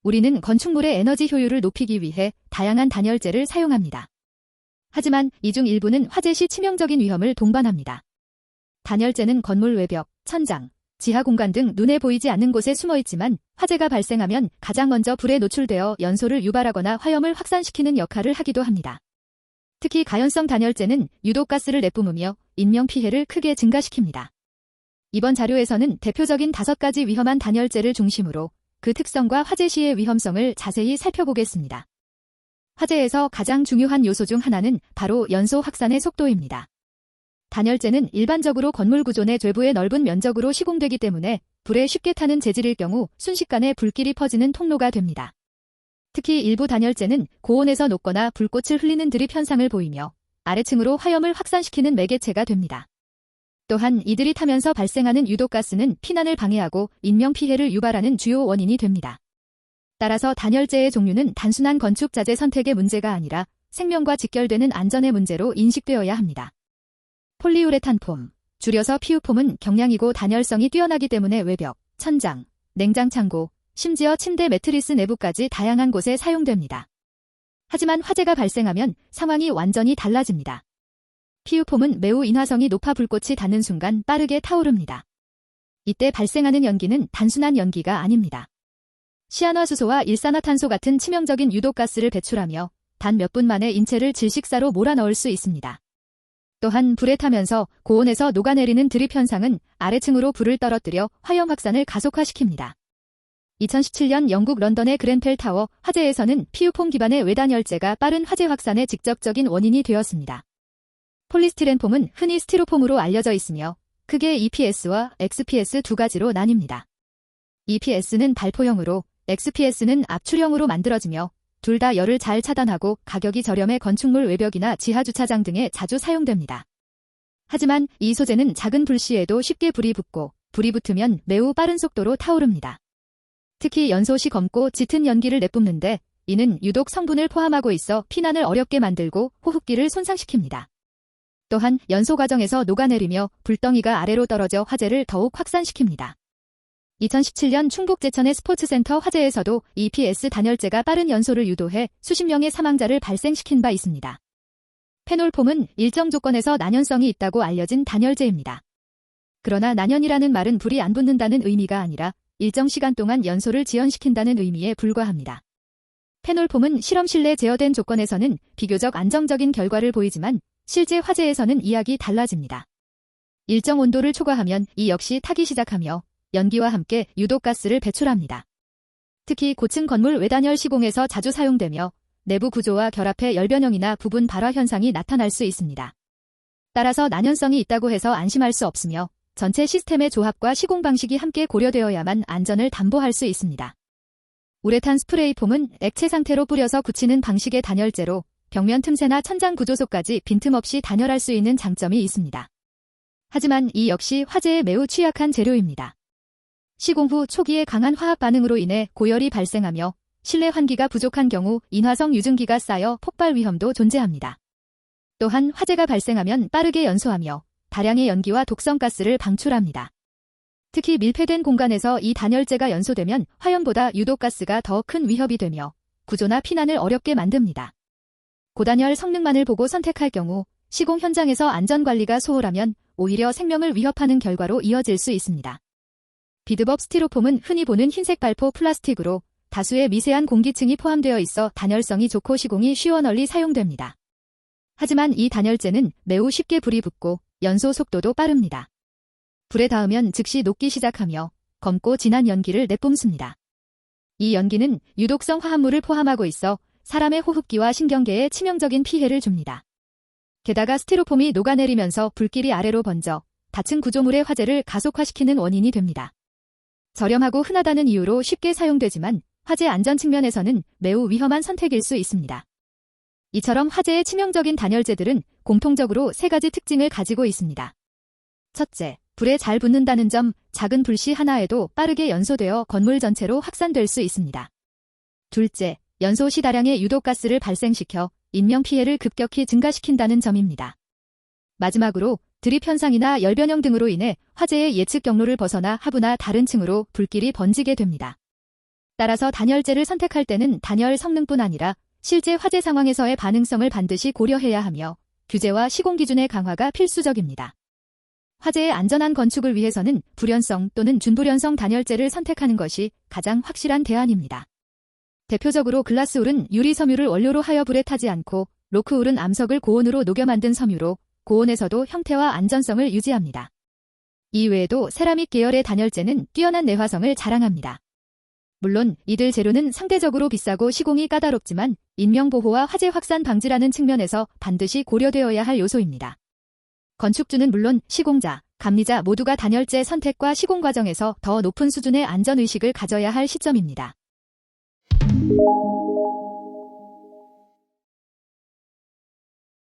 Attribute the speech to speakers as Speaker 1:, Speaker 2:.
Speaker 1: 우리는 건축물의 에너지 효율을 높이기 위해 다양한 단열재를 사용합니다. 하지만 이 중 일부는 화재 시 치명적인 위험을 동반합니다. 단열재는 건물 외벽, 천장, 지하 공간 등 눈에 보이지 않는 곳에 숨어 있지만 화재가 발생하면 가장 먼저 불에 노출되어 연소를 유발하거나 화염을 확산시키는 역할을 하기도 합니다. 특히 가연성 단열재는 유독가스를 내뿜으며 인명피해를 크게 증가시킵니다. 이번 자료에서는 대표적인 5가지 위험한 단열재를 중심으로 그 특성과 화재 시의 위험성을 자세히 살펴보겠습니다. 화재에서 가장 중요한 요소 중 하나는 바로 연소 확산의 속도입니다. 단열재는 일반적으로 건물 구조 내 외부의 넓은 면적으로 시공되기 때문에 불에 쉽게 타는 재질일 경우 순식간에 불길이 퍼지는 통로가 됩니다. 특히 일부 단열재는 고온에서 녹거나 불꽃을 흘리는 드립 현상을 보이며 아래층으로 화염을 확산시키는 매개체가 됩니다. 또한 이들이 타면서 발생하는 유독가스는 피난을 방해하고 인명피해를 유발하는 주요 원인이 됩니다. 따라서 단열재의 종류는 단순한 건축자재 선택의 문제가 아니라 생명과 직결되는 안전의 문제로 인식되어야 합니다. 폴리우레탄 폼, 줄여서 PU폼은 경량이고 단열성이 뛰어나기 때문에 외벽, 천장, 냉장창고, 심지어 침대 매트리스 내부까지 다양한 곳에 사용됩니다. 하지만 화재가 발생하면 상황이 완전히 달라집니다. PU폼은 매우 인화성이 높아 불꽃이 닿는 순간 빠르게 타오릅니다. 이때 발생하는 연기는 단순한 연기가 아닙니다. 시안화수소와 일산화탄소 같은 치명적인 유독가스를 배출하며 단 몇 분 만에 인체를 질식사로 몰아넣을 수 있습니다. 또한 불에 타면서 고온에서 녹아내리는 드립 현상은 아래층으로 불을 떨어뜨려 화염 확산을 가속화시킵니다. 2017년 영국 런던의 그렌펠 타워 화재에서는 PU폼 기반의 외단열재가 빠른 화재 확산의 직접적인 원인이 되었습니다. 폴리스티렌폼은 흔히 스티로폼으로 알려져 있으며 크게 EPS와 XPS 두 가지로 나뉩니다. EPS는 발포형으로, XPS는 압출형으로 만들어지며 둘 다 열을 잘 차단하고 가격이 저렴해 건축물 외벽이나 지하주차장 등에 자주 사용됩니다. 하지만 이 소재는 작은 불 시에도 쉽게 불이 붙고 불이 붙으면 매우 빠른 속도로 타오릅니다. 특히 연소 시 검고 짙은 연기를 내뿜는데 이는 유독 성분을 포함하고 있어 피난을 어렵게 만들고 호흡기를 손상시킵니다. 또한 연소 과정에서 녹아내리며 불덩이가 아래로 떨어져 화재를 더욱 확산시킵니다. 2017년 충북 제천의 스포츠센터 화재에서도 EPS 단열재가 빠른 연소를 유도해 수십 명의 사망자를 발생시킨 바 있습니다. 페놀폼은 일정 조건에서 난연성이 있다고 알려진 단열재입니다. 그러나 난연이라는 말은 불이 안 붙는다는 의미가 아니라 일정 시간 동안 연소를 지연시킨다는 의미에 불과합니다. 페놀폼은 실험실 내 제어된 조건에서는 비교적 안정적인 결과를 보이지만 실제 화재에서는 이야기 달라집니다. 일정 온도를 초과하면 이 역시 타기 시작하며 연기와 함께 유독가스를 배출합니다. 특히 고층 건물 외단열 시공에서 자주 사용되며 내부 구조와 결합해 열변형이나 부분 발화 현상이 나타날 수 있습니다. 따라서 난연성이 있다고 해서 안심할 수 없으며 전체 시스템의 조합과 시공 방식이 함께 고려되어야만 안전을 담보할 수 있습니다. 우레탄 스프레이 폼은 액체 상태로 뿌려서 굳히는 방식의 단열재로 벽면 틈새나 천장 구조 속까지 빈틈없이 단열할 수 있는 장점이 있습니다. 하지만 이 역시 화재에 매우 취약한 재료입니다. 시공 후 초기에 강한 화학 반응으로 인해 고열이 발생하며 실내 환기가 부족한 경우 인화성 유증기가 쌓여 폭발 위험도 존재합니다. 또한 화재가 발생하면 빠르게 연소하며 다량의 연기와 독성가스를 방출합니다. 특히 밀폐된 공간에서 이 단열재가 연소되면 화염보다 유독가스가 더 큰 위협이 되며 구조나 피난을 어렵게 만듭니다. 고단열 성능만을 보고 선택할 경우 시공 현장에서 안전관리가 소홀하면 오히려 생명을 위협하는 결과로 이어질 수 있습니다. 비드법 스티로폼은 흔히 보는 흰색 발포 플라스틱으로 다수의 미세한 공기층이 포함되어 있어 단열성이 좋고 시공이 쉬워 널리 사용됩니다. 하지만 이 단열재는 매우 쉽게 불이 붙고 연소 속도도 빠릅니다. 불에 닿으면 즉시 녹기 시작하며 검고 진한 연기를 내뿜습니다. 이 연기는 유독성 화합물을 포함하고 있어 사람의 호흡기와 신경계에 치명적인 피해를 줍니다. 게다가 스티로폼이 녹아내리면서 불길이 아래로 번져 다층 구조물의 화재를 가속화시키는 원인이 됩니다. 저렴하고 흔하다는 이유로 쉽게 사용되지만 화재 안전 측면에서는 매우 위험한 선택일 수 있습니다. 이처럼 화재의 치명적인 단열재들은 공통적으로 3가지 특징을 가지고 있습니다. 첫째, 불에 잘 붙는다는 점, 작은 불씨 하나에도 빠르게 연소되어 건물 전체로 확산될 수 있습니다. 둘째, 연소 시 다량의 유독가스를 발생시켜 인명피해를 급격히 증가시킨다는 점입니다. 마지막으로 드립 현상이나 열변형 등으로 인해 화재의 예측 경로를 벗어나 하부나 다른 층으로 불길이 번지게 됩니다. 따라서 단열재를 선택할 때는 단열 성능뿐 아니라 실제 화재 상황에서의 반응성을 반드시 고려해야 하며 규제와 시공 기준의 강화가 필수적입니다. 화재의 안전한 건축을 위해서는 불연성 또는 준불연성 단열재를 선택하는 것이 가장 확실한 대안입니다. 대표적으로 글라스울은 유리 섬유를 원료로 하여 불에 타지 않고 로크울은 암석을 고온으로 녹여 만든 섬유로 고온에서도 형태와 안전성을 유지합니다. 이외에도 세라믹 계열의 단열재는 뛰어난 내화성을 자랑합니다. 물론 이들 재료는 상대적으로 비싸고 시공이 까다롭지만 인명보호와 화재 확산 방지라는 측면에서 반드시 고려되어야 할 요소입니다. 건축주는 물론 시공자, 감리자 모두가 단열재 선택과 시공 과정에서 더 높은 수준의 안전의식을 가져야 할 시점입니다.